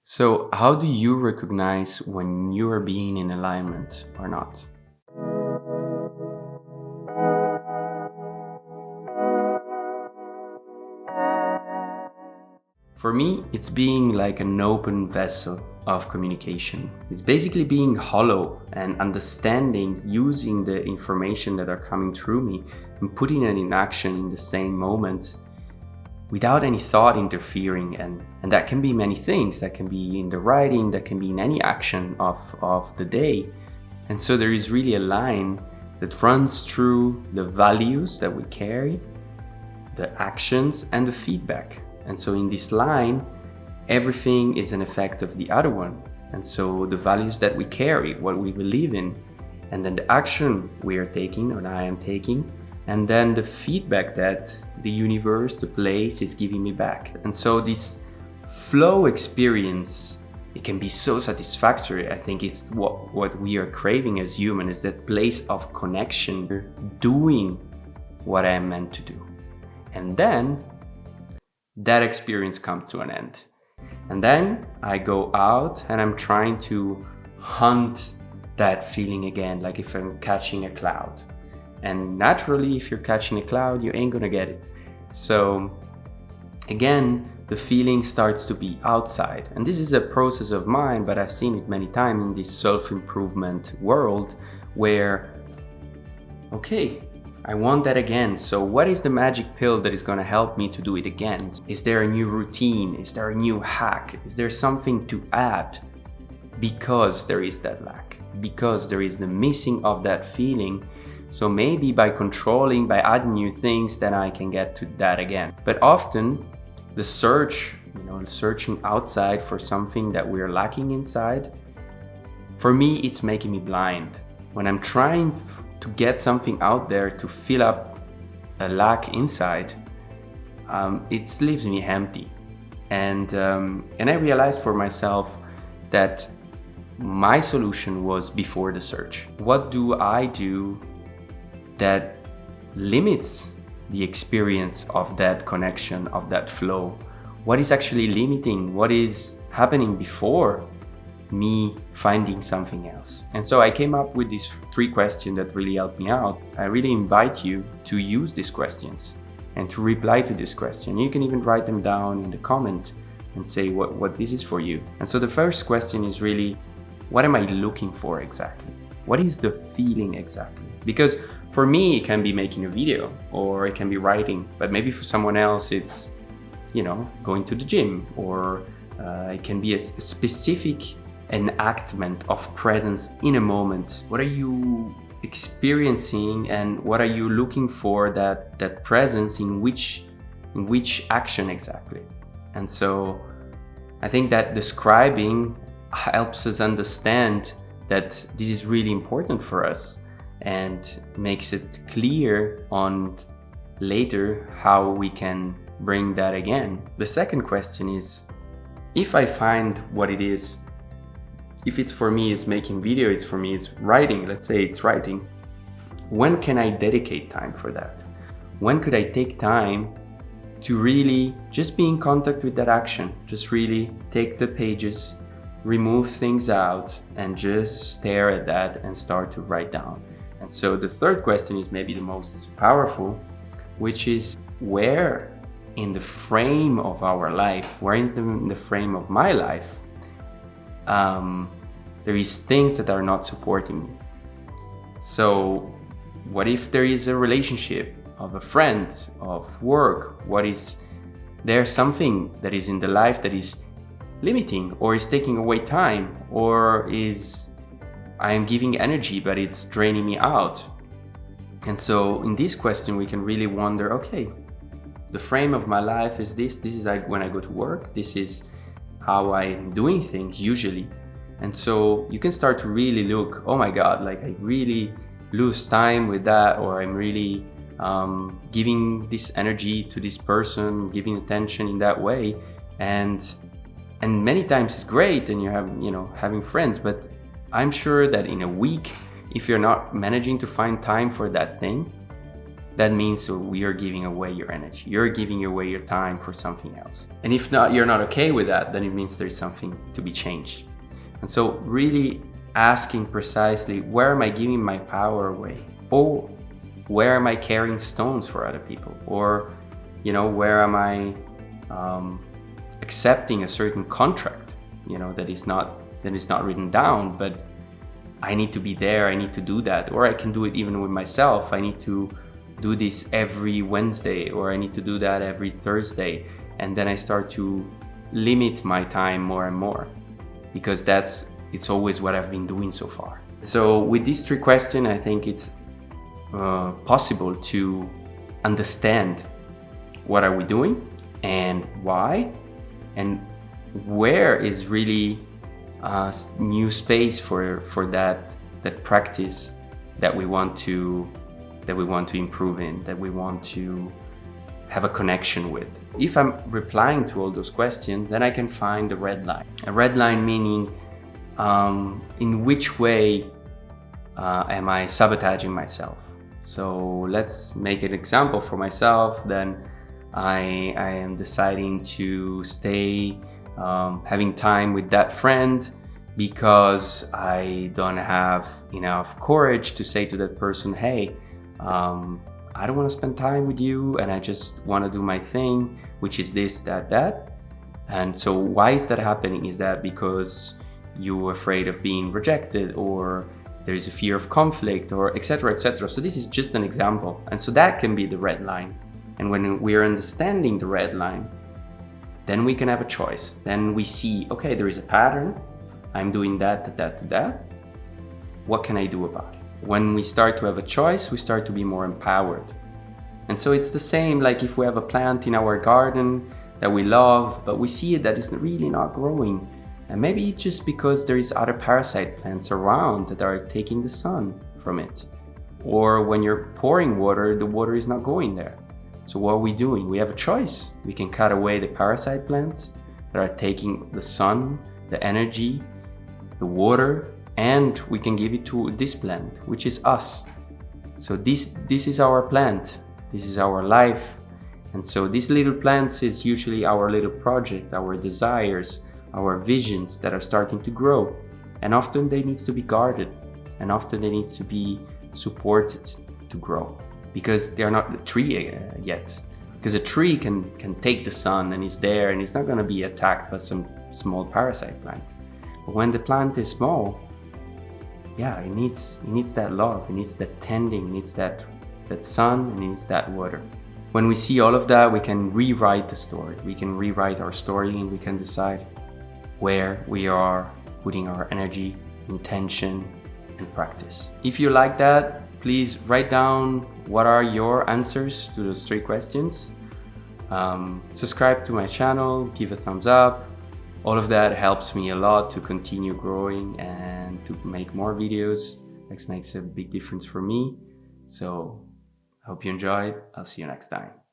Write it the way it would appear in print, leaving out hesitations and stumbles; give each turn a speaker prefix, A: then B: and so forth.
A: So, how do you recognize when you are being in alignment or not? For me, it's being like an open vessel of communication. It's basically being hollow and understanding, using the information that are coming through me and putting it in action in the same moment without any thought interfering. And that can be many things. That can be in the writing, that can be in any action of the day. And so there is really a line that runs through the values that we carry, the actions, and the feedback. And so in this line, everything is an effect of the other one. And so the values that we carry, what we believe in, and then the action we are taking, or I am taking, and then the feedback that the universe, the place is giving me back. And so this flow experience, it can be so satisfactory. I think it's what we are craving as humans, is that place of connection, doing what I am meant to do. And then that experience comes to an end. And then I go out and I'm trying to hunt that feeling again, like if I'm catching a cloud. And naturally, if you're catching a cloud, you ain't gonna get it. So again, the feeling starts to be outside. And this is a process of mine, but I've seen it many times in this self-improvement world where, okay, I want that again. So what is the magic pill that is going to help me to do it again? Is there a new routine? Is there a new hack? Is there something to add? Because there is that lack, because there is the missing of that feeling. So maybe by controlling, by adding new things, then I can get to that again. But often the search, searching outside for something that we're lacking inside, for me, it's making me blind. When I'm trying to get something out there to fill up a lack inside, it leaves me empty. And I realized for myself that my solution was before the search. What do I do that limits the experience of that connection, of that flow? What is actually limiting? What is happening before me finding something else? And so I came up with these 3 questions that really helped me out. I really invite you to use these questions and to reply to this question. You can even write them down in the comment and say what this is for you. And so the first question is really, what am I looking for exactly? What is the feeling exactly? Because for me, it can be making a video or it can be writing, but maybe for someone else, it's, going to the gym, or it can be a specific enactment of presence in a moment. What are you experiencing and what are you looking for that presence in which action exactly? And so I think that describing helps us understand that this is really important for us and makes it clear on later how we can bring that again. The second question is, if I find what it is, if it's for me, it's making video, it's for me, it's writing, let's say it's writing, when can I dedicate time for that? When could I take time to really just be in contact with that action? Just really take the pages, remove things out, and just stare at that and start to write down. And so the third question is maybe the most powerful, which is, where in the frame of our life, where in the frame of my life, there is things that are not supporting me. So what if there is a relationship of a friend, of work? What is there something that is in the life that is limiting or is taking away time, or is I am giving energy but it's draining me out? And so in this question we can really wonder, okay, the frame of my life is this is like when I go to work, this is how I'm doing things usually. And so you can start to really look, oh my God, like I really lose time with that, or I'm really giving this energy to this person, giving attention in that way. And many times it's great and you have, having friends, but I'm sure that in a week, if you're not managing to find time for that thing, that means you're giving away your energy. You're giving away your time for something else. And if not, you're not okay with that, then it means there's something to be changed. And so really asking precisely, where am I giving my power away? Or where am I carrying stones for other people? Or, where am I accepting a certain contract, that is not written down, but I need to be there, I need to do that. Or I can do it even with myself. I need to do this every Wednesday, or I need to do that every Thursday. And then I start to limit my time more and more, because it's always what I've been doing so far. So with these 3 questions, I think it's possible to understand what are we doing and why, and where is really a new space for that practice that we want to improve in, that we want to have a connection with. If I'm replying to all those questions, then I can find a red line. A red line meaning in which way am I sabotaging myself? So let's make an example for myself. Then I am deciding to stay having time with that friend because I don't have enough courage to say to that person, hey, I don't want to spend time with you, and I just want to do my thing, which is this, that. And so why is that happening? Is that because you're afraid of being rejected, or there is a fear of conflict, or etc., etc.? So this is just an example. And so that can be the red line. And when we're understanding the red line, then we can have a choice. Then we see, okay, there is a pattern. I'm doing that. What can I do about it? When we start to have a choice, we start to be more empowered. And so it's the same like if we have a plant in our garden that we love, but we see it that it's really not growing. And maybe it's just because there is other parasite plants around that are taking the sun from it. Or when you're pouring water, the water is not going there. So what are we doing? We have a choice. We can cut away the parasite plants that are taking the sun, the energy, the water, and we can give it to this plant, which is us. So this is our plant. This is our life. And so these little plants is usually our little project, our desires, our visions that are starting to grow. And often they need to be guarded, and often they need to be supported to grow, because they are not a tree yet. Because a tree can take the sun and is there, and it's not going to be attacked by some small parasite plant. But when the plant is small, it needs that love, it needs that tending, it needs that sun, and it needs that water. When we see all of that, we can rewrite the story. We can rewrite our story, and we can decide where we are putting our energy, intention, and practice. If you like that, please write down what are your answers to those 3 questions. Subscribe to my channel, give a thumbs up. All of that helps me a lot to continue growing and to make more videos. It makes a big difference for me. So I hope you enjoyed. I'll see you next time.